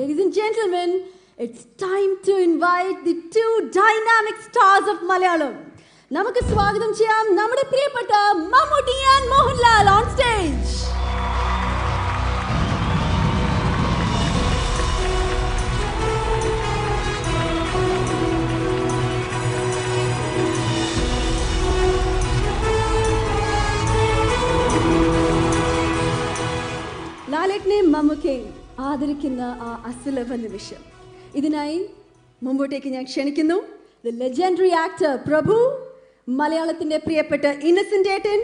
Ladies and gentlemen, it's time to invite the two dynamic stars of Malayalam. നമുക്ക് സ്വാഗതം ചെയ്യാം നമ്മുടെ പ്രിയപ്പെട്ട Mammootty and Mohanlal on stage. ലാലേട്ടനെ മമ്മൂക്കയും ആദരിക്കുന്ന ആ അസുലഭ നിമിഷം. ഇതിനായി മുമ്പോട്ടേക്ക് ഞാൻ ക്ഷണിക്കുന്നു the legendary actor പ്രഭു, മലയാളത്തിന്റെ പ്രിയപ്പെട്ട ഇന്നസെന്റ് ഏട്ടൻ,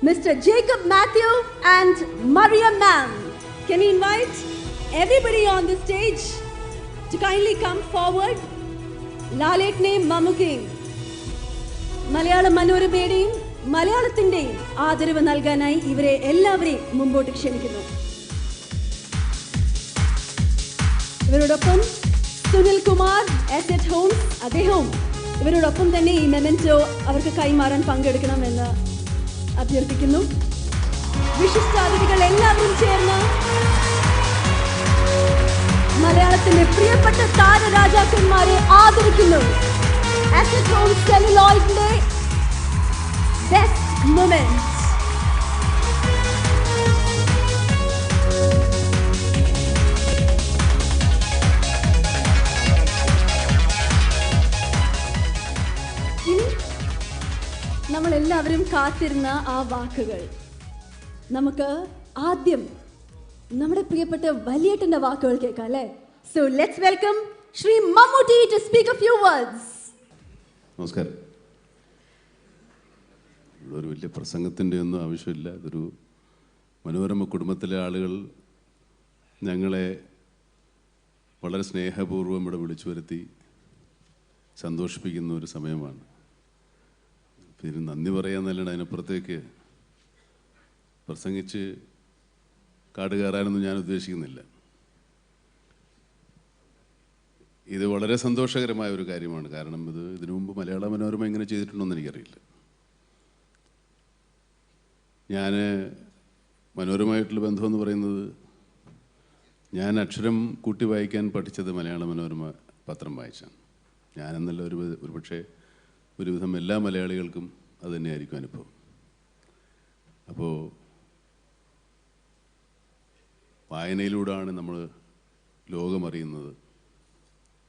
Mr. Jacob Matthew and Maria ma'am. Can we invite everybody on the stage to kindly come forward? ലാലേട്ടനെ മമ്മൂക്കയും മലയാള മനോരമയുടെയും മലയാളത്തിന്റെയും ആദരവ് നൽകാനായി ഇവരെ എല്ലാവരെയും മുമ്പോട്ട് ക്ഷണിക്കുന്നു. ഇവരോടൊപ്പം സുനിൽ കുമാർ അറ്റ് ഹോംസ്, അദ്ദേഹവും ഇവരോടൊപ്പം തന്നെ ഈ മെമന്റോ അവർക്ക് കൈമാറാൻ പങ്കെടുക്കണമെന്ന് അഭ്യർത്ഥിക്കുന്നു. വിശിഷ്ടാതിഥികൾ എല്ലാവരും ചേർന്ന് മലയാളത്തിന്റെ പ്രിയപ്പെട്ട താരരാജാക്കന്മാരെ ആദരിക്കുന്നു. അറ്റ് ഹോംസ് സെല്ലുലോയിഡിന്റെ ബെസ്റ്റ് മൊമെന്റ്സ്. നമ്മളെല്ലാവരും കാത്തിരുന്ന ആ വാക്കുകൾ നമുക്ക് ആദ്യം നമ്മുടെ പ്രിയപ്പെട്ട വലിയേട്ടന്റെ വാക്കുകൾ കേൾക്കാം അല്ലേ? So let's welcome Shri Mammootty to speak a few words. നമസ്കാരം. ഒരു വലിയ പ്രസംഗത്തിൻ്റെ ഒന്നും ആവശ്യമില്ല. ഇതൊരു മനോരമ കുടുംബത്തിലെ ആളുകൾ ഞങ്ങളെ വളരെ സ്നേഹപൂർവ്വം ഇവിടെ വിളിച്ചു വരുത്തി സന്തോഷിപ്പിക്കുന്ന ഒരു സമയമാണ്. പിന്നെ നന്ദി പറയാന്നല്ലാണ്ട് അതിനപ്പുറത്തേക്ക് പ്രസംഗിച്ച് കാട് കയറാനൊന്നും ഞാൻ ഉദ്ദേശിക്കുന്നില്ല. ഇത് വളരെ സന്തോഷകരമായ ഒരു കാര്യമാണ്. കാരണം ഇതിനു മുമ്പ് മലയാള മനോരമ എങ്ങനെ ചെയ്തിട്ടുണ്ടോയെന്ന് എനിക്കറിയില്ല. ഞാൻ മനോരമയായിട്ടുള്ള ബന്ധമെന്ന് പറയുന്നത്, ഞാൻ അക്ഷരം കൂട്ടി വായിക്കാൻ പഠിച്ചത് മലയാള മനോരമ പത്രം വായിച്ചാണ്. ഞാനെന്നല്ല ഒരുപക്ഷെ ഒരുവിധം എല്ലാ മലയാളികൾക്കും അത് തന്നെയായിരിക്കും അനുഭവം. അപ്പോൾ വായനയിലൂടെയാണ് നമ്മൾ ലോകമറിയുന്നത്,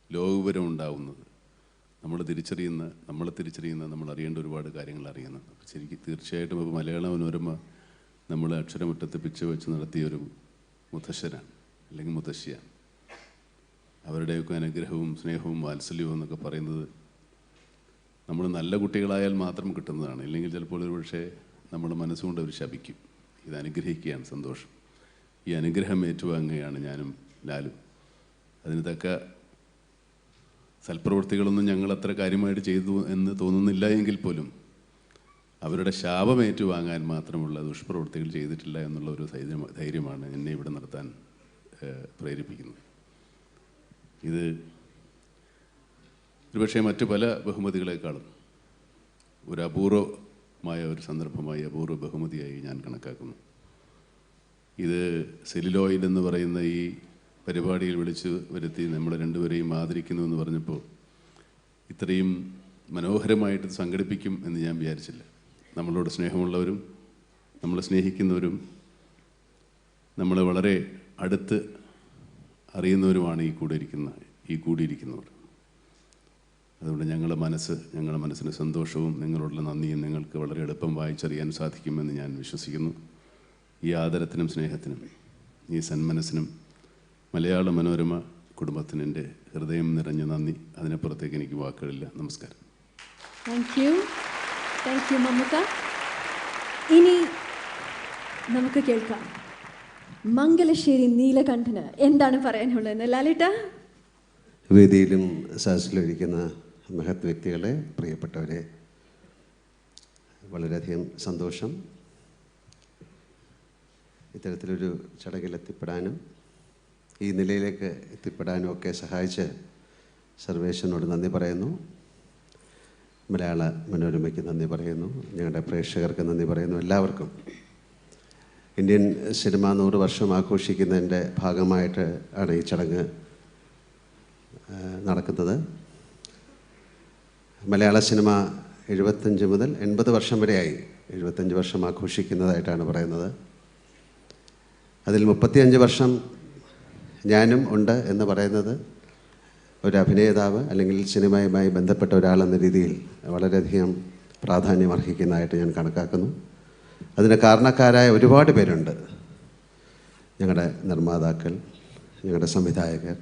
ലോകവിവരം ഉണ്ടാവുന്നത്, നമ്മളെ തിരിച്ചറിയുന്ന നമ്മൾ അറിയേണ്ട ഒരുപാട് കാര്യങ്ങൾ അറിയുന്നത്. ശരിക്കും തീർച്ചയായിട്ടും ഇപ്പോൾ മലയാള മനോരമ നമ്മളെ അക്ഷരമുറ്റത്ത് പിച്ച വെച്ച് നടത്തിയൊരു മുത്തശ്ശനാണ് അല്ലെങ്കിൽ മുത്തശ്ശിയാണ്. അവരുടെയൊക്കെ അനുഗ്രഹവും സ്നേഹവും വാത്സല്യവും എന്നൊക്കെ പറയുന്നത് നമ്മൾ നല്ല കുട്ടികളായാൽ മാത്രം കിട്ടുന്നതാണ്. ഇല്ലെങ്കിൽ ചിലപ്പോൾ ഒരു പക്ഷേ നമ്മുടെ മനസ്സുകൊണ്ട് അവർ ശപിക്കും. ഇത് അനുഗ്രഹിക്കുകയാണ് സന്തോഷം. ഈ അനുഗ്രഹം ഏറ്റുവാങ്ങുകയാണ് ഞാനും ലാലും. അതിന് തക്ക സൽപ്രവൃത്തികളൊന്നും ഞങ്ങൾ അത്ര കാര്യമായിട്ട് ചെയ്തു എന്ന് തോന്നുന്നില്ല എങ്കിൽ പോലും അവരുടെ ശാപം ഏറ്റുവാങ്ങാൻ മാത്രമുള്ള ദുഷ്പ്രവൃത്തികൾ ചെയ്തിട്ടില്ല എന്നുള്ള ഒരു ധൈര്യമാണ് എന്നെ ഇവിടെ നടത്താൻ പ്രേരിപ്പിക്കുന്നത്. ഇത് ഒരുപക്ഷെ മറ്റു പല ബഹുമതികളെക്കാളും ഒരു അപൂർവമായ ഒരു സന്ദർഭമായി, അപൂർവ ബഹുമതിയായി ഞാൻ കണക്കാക്കുന്നു. ഇത് സെല്ലുലോയിഡ് എന്ന് പറയുന്ന ഈ പരിപാടിയിൽ വിളിച്ച് വരുത്തി നമ്മളെ രണ്ടുപേരെയും ആദരിക്കുന്നു എന്ന് പറഞ്ഞപ്പോൾ ഇത്രയും മനോഹരമായിട്ട് സംഘടിപ്പിക്കും എന്ന് ഞാൻ വിചാരിച്ചില്ല. നമ്മളോട് സ്നേഹമുള്ളവരും നമ്മളെ സ്നേഹിക്കുന്നവരും നമ്മളെ വളരെ അടുത്ത് അറിയുന്നവരുമാണ് ഈ കൂടിയിരിക്കുന്നവർ. അതുകൊണ്ട് ഞങ്ങളുടെ മനസ്സിന് സന്തോഷവും നിങ്ങളോടുള്ള നന്ദിയും നിങ്ങൾക്ക് വളരെ എളുപ്പം വായിച്ചറിയാൻ സാധിക്കുമെന്ന് ഞാൻ വിശ്വസിക്കുന്നു. ഈ ആദരത്തിനും സ്നേഹത്തിനും ഈ സന്മനസ്സിനും മലയാള മനോരമ കുടുംബത്തിന് എൻ്റെ ഹൃദയം നിറഞ്ഞ നന്ദി. അതിനപ്പുറത്തേക്ക് എനിക്ക് വാക്കുകളില്ല. നമസ്കാരം. Thank you Mammukka. ഇനി നമുക്ക് കേൾക്കാം മംഗലശ്ശേരി നീലകണ്ഠന് എന്താണ് പറയാനുള്ളതെന്ന്. ലാലേട്ട. വേദിയിലും സദസ്സിലും ഇരിക്കുന്ന മഹത് വ്യക്തികളെ, പ്രിയപ്പെട്ടവരെ, വളരെയധികം സന്തോഷം. ഇത്തരത്തിലൊരു ചടങ്ങിൽ എത്തിപ്പെടാനും ഈ നിലയിലേക്ക് എത്തിപ്പെടാനും ഒക്കെ സഹായിച്ച് സർവേശ്വരനോട് നന്ദി പറയുന്നു. മലയാള മനോരമയ്ക്ക് നന്ദി പറയുന്നു. ഞങ്ങളുടെ പ്രേക്ഷകർക്ക് നന്ദി പറയുന്നു. എല്ലാവർക്കും ഇന്ത്യൻ സിനിമ 100 വർഷം ആഘോഷിക്കുന്നതിൻ്റെ ഭാഗമായിട്ട് ആണ് ഈ ചടങ്ങ് നടക്കുന്നത്. മലയാള സിനിമ 75 മുതൽ 80 വർഷം വരെയായി 75 വർഷം ആഘോഷിക്കുന്നതായിട്ടാണ് പറയുന്നത്. അതിൽ 35 വർഷം ഞാനും ഉണ്ട് എന്ന് പറയുന്നത് ഒരു അഭിനേതാവ് അല്ലെങ്കിൽ സിനിമയുമായി ബന്ധപ്പെട്ട ഒരാളെന്ന രീതിയിൽ വളരെയധികം പ്രാധാന്യം അർഹിക്കുന്നതായിട്ട് ഞാൻ കണക്കാക്കുന്നു. അതിന് കാരണക്കാരായ ഒരുപാട് പേരുണ്ട്. ഞങ്ങളുടെ നിർമ്മാതാക്കൾ, ഞങ്ങളുടെ സംവിധായകർ,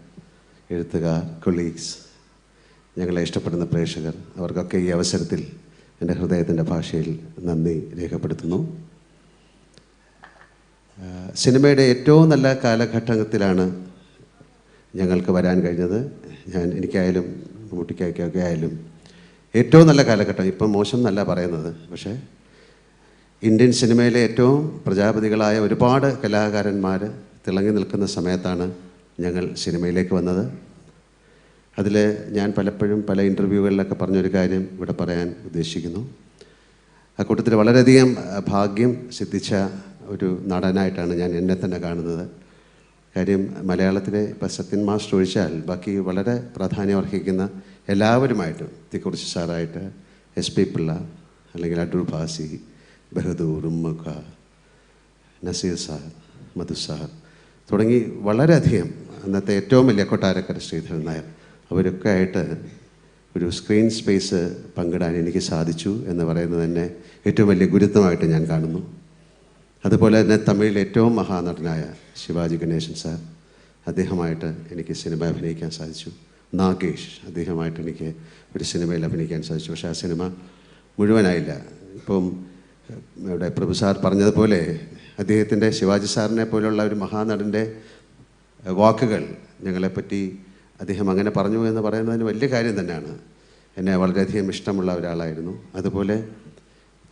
എഴുത്തുകാർ, കൊളീഗ്സ്, ഞങ്ങളെ ഇഷ്ടപ്പെടുന്ന പ്രേക്ഷകർ, അവർക്കൊക്കെ ഈ അവസരത്തിൽ എൻ്റെ ഹൃദയത്തിൻ്റെ ഭാഷയിൽ നന്ദി രേഖപ്പെടുത്തുന്നു. സിനിമയുടെ ഏറ്റവും നല്ല കാലഘട്ടത്തിലാണ് ഞങ്ങൾക്ക് വരാൻ കഴിഞ്ഞത്. എനിക്കായാലും മമ്മൂട്ടിക്കൊക്കെ ആയാലും ഏറ്റവും നല്ല കാലഘട്ടം. ഇപ്പം മോശം എന്നല്ല പറയുന്നത്, പക്ഷേ ഇന്ത്യൻ സിനിമയിലെ ഏറ്റവും പ്രജാപതികളായ ഒരുപാട് കലാകാരന്മാർ തിളങ്ങി നിൽക്കുന്ന സമയത്താണ് ഞങ്ങൾ സിനിമയിലേക്ക് വന്നത്. അതിൽ ഞാൻ പലപ്പോഴും പല ഇൻ്റർവ്യൂകളിലൊക്കെ പറഞ്ഞൊരു കാര്യം ഇവിടെ പറയാൻ ഉദ്ദേശിക്കുന്നു. ആ കൂട്ടത്തിൽ വളരെയധികം ഭാഗ്യം സിദ്ധിച്ച ഒരു നടനായിട്ടാണ് ഞാൻ എന്നെ തന്നെ കാണുന്നത്. കാര്യം മലയാളത്തിലെ ഇപ്പം സത്യൻ മാസ്റ്റർ ഒഴിച്ചാൽ ബാക്കി വളരെ പ്രാധാന്യം അർഹിക്കുന്ന എല്ലാവരുമായിട്ടും തിക്കുറിശി സാറായിട്ട്, SP പിള്ള, അല്ലെങ്കിൽ അടൂർ ഭാസി, ബഹദൂർ, ഉമ്മക്ക, നസീർ സാർ, മധു സാർ തുടങ്ങി വളരെയധികം, അന്നത്തെ ഏറ്റവും വലിയ കൊട്ടാരക്കര ശ്രീധരൻ നായർ, അവരൊക്കെ ആയിട്ട് ഒരു സ്ക്രീൻ സ്പേസ് പങ്കിടാൻ എനിക്ക് സാധിച്ചു എന്ന് പറയുന്നത് തന്നെ ഏറ്റവും വലിയ ഗുരുത്വമായിട്ട് ഞാൻ കാണുന്നു. അതുപോലെ തന്നെ തമിഴിലെ ഏറ്റവും മഹാനടനായ ശിവാജി ഗണേശൻ സാർ, അദ്ദേഹമായിട്ട് എനിക്ക് സിനിമ അഭിനയിക്കാൻ സാധിച്ചു. നാഗേഷ്, അദ്ദേഹമായിട്ട് എനിക്ക് ഒരു സിനിമയിൽ അഭിനയിക്കാൻ സാധിച്ചു. പക്ഷേ ആ സിനിമ മുഴുവനായില്ല. ഇപ്പം ഇവിടെ പ്രഭു സാർ പറഞ്ഞതുപോലെ അദ്ദേഹത്തിൻ്റെ, ശിവാജി സാറിനെ പോലുള്ള ഒരു മഹാനടൻ്റെ വാക്കുകൾ ഞങ്ങളെപ്പറ്റി അദ്ദേഹം അങ്ങനെ പറഞ്ഞു എന്ന് പറയുന്നതിന് വലിയ കാര്യം തന്നെയാണ്. എന്നെ വളരെയധികം ഇഷ്ടമുള്ള ഒരാളായിരുന്നു. അതുപോലെ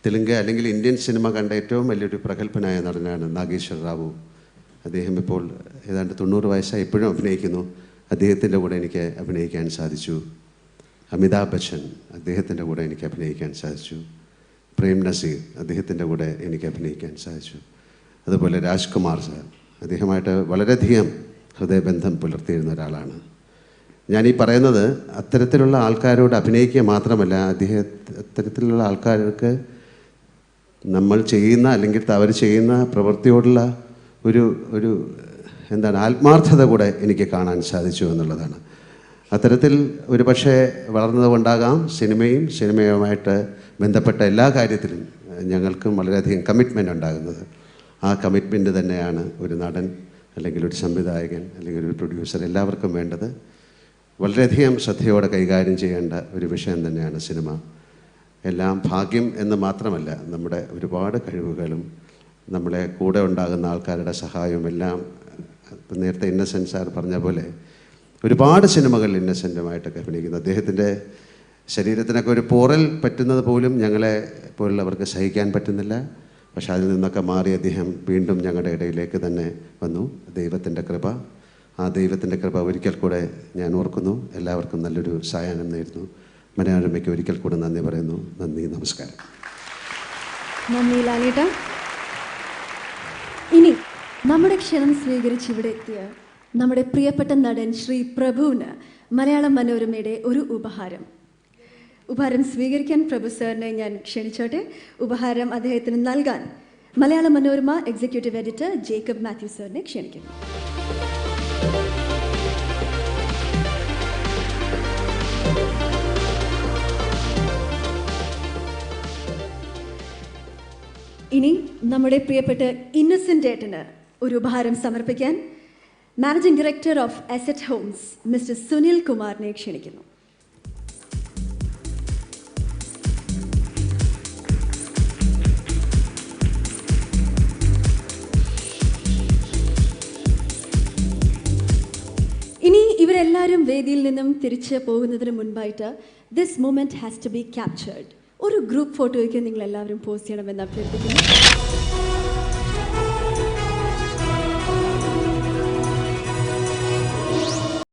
തെലുങ്ക് അല്ലെങ്കിൽ ഇന്ത്യൻ സിനിമ കണ്ട ഏറ്റവും വലിയൊരു പ്രഗത്ഭനായ നടനാണ് നാഗേശ്വർ റാവു. അദ്ദേഹം ഇപ്പോൾ ഏതാണ്ട് 90 വയസ്സായി, ഇപ്പോഴും അഭിനയിക്കുന്നു. അദ്ദേഹത്തിൻ്റെ കൂടെ എനിക്ക് അഭിനയിക്കാൻ സാധിച്ചു. അമിതാഭ് ബച്ചൻ, അദ്ദേഹത്തിൻ്റെ കൂടെ എനിക്ക് അഭിനയിക്കാൻ സാധിച്ചു. പ്രേം നസീർ, അദ്ദേഹത്തിൻ്റെ കൂടെ എനിക്ക് അഭിനയിക്കാൻ സാധിച്ചു. അതുപോലെ രാജ്കുമാർ സാർ, അദ്ദേഹമായിട്ട് വളരെയധികം ഹൃദയബന്ധം പുലർത്തിയിരുന്ന ഒരാളാണ്. ഞാനീ പറയുന്നത് അത്തരത്തിലുള്ള ആൾക്കാരോട് അഭിനയിക്കുക മാത്രമല്ല, അത്തരത്തിലുള്ള ആൾക്കാർക്ക് നമ്മൾ ചെയ്യുന്ന അല്ലെങ്കിൽ അവർ ചെയ്യുന്ന പ്രവൃത്തിയോടുള്ള ഒരു ആത്മാർത്ഥത കൂടെ എനിക്ക് കാണാൻ സാധിച്ചു എന്നുള്ളതാണ്. അത്തരത്തിൽ ഒരു പക്ഷേ വളർന്നതുകൊണ്ടാകാം സിനിമയുമായിട്ട് ബന്ധപ്പെട്ട എല്ലാ കാര്യത്തിലും ഞങ്ങൾക്കും വളരെയധികം കമ്മിറ്റ്മെൻ്റ് ഉണ്ടാകുന്നത്. ആ കമ്മിറ്റ്മെൻറ്റ് തന്നെയാണ് ഒരു നടൻ അല്ലെങ്കിൽ ഒരു സംവിധായകൻ അല്ലെങ്കിൽ ഒരു പ്രൊഡ്യൂസർ എല്ലാവർക്കും വേണ്ടത്. വളരെയധികം ശ്രദ്ധയോടെ കൈകാര്യം ചെയ്യേണ്ട ഒരു വിഷയം തന്നെയാണ് സിനിമ. എല്ലാം ഭാഗ്യം എന്ന് മാത്രമല്ല, നമ്മുടെ ഒരുപാട് കഴിവുകളും നമ്മളെ കൂടെ ഉണ്ടാകുന്ന ആൾക്കാരുടെ സഹായവും എല്ലാം. നേരത്തെ ഇന്നസെൻറ്റ് സാർ പറഞ്ഞ പോലെ ഒരുപാട് സിനിമകൾ ഇന്നസെൻറ്റുമായിട്ടൊക്കെ അഭിനയിക്കുന്നു. അദ്ദേഹത്തിൻ്റെ ശരീരത്തിനൊക്കെ ഒരു പോറൽ പറ്റുന്നത് പോലും ഞങ്ങളെ പോലുള്ളവർക്ക് സഹിക്കാൻ പറ്റുന്നില്ല. പക്ഷെ അതിൽ നിന്നൊക്കെ മാറി അദ്ദേഹം വീണ്ടും ഞങ്ങളുടെ ഇടയിലേക്ക് തന്നെ വന്നു. ദൈവത്തിൻ്റെ കൃപ, ആ ദൈവത്തിൻ്റെ കൃപ ഒരിക്കൽ കൂടെ ഞാൻ ഓർക്കുന്നു. എല്ലാവർക്കും നല്ലൊരു സായാഹ്നം നേരുന്നു. മനോരമയ്ക്ക് ഒരിക്കൽ കൂടെ നന്ദി പറയുന്നു. നന്ദി, നമസ്കാരം. നന്ദി ലാലേട്ട. ഇനി നമ്മുടെ ക്ഷണം സ്വീകരിച്ച് ഇവിടെ എത്തിയ നമ്മുടെ പ്രിയപ്പെട്ട നടൻ ശ്രീ പ്രഭുവിന് മലയാളം മനോരമയുടെ ഒരു ഉപഹാരം സ്വീകരിക്കാൻ പ്രഭു സാറിനെ ഞാൻ ക്ഷണിച്ചോട്ടെ. ഉപഹാരം അദ്ദേഹത്തിന് നൽകാൻ Malayala Manorama executive editor Jacob Mathew സാറിനെ ക്ഷണിക്കുന്നു. ഇനി നമ്മുടെ പ്രിയപ്പെട്ട ഇന്നസെൻ്റ് ഏട്ടന് ഒരു ഉപഹാരം സമർപ്പിക്കാൻ managing director of Asset Homes mister Sunil കുമാറിനെ ക്ഷണിക്കുന്നു. ഇനി ഇവരെല്ലാവരും വേദിയിൽ നിന്നും തിരിച്ച് പോകുന്നതിന് മുൻപായിട്ട് this moment has to be captured. ഒരു ഗ്രൂപ്പ് ഫോട്ടോയ്ക്ക് നിങ്ങൾ എല്ലാവരും പോസ്റ്റ് ചെയ്യണമെന്ന് അഭ്യർത്ഥിക്കുന്നു.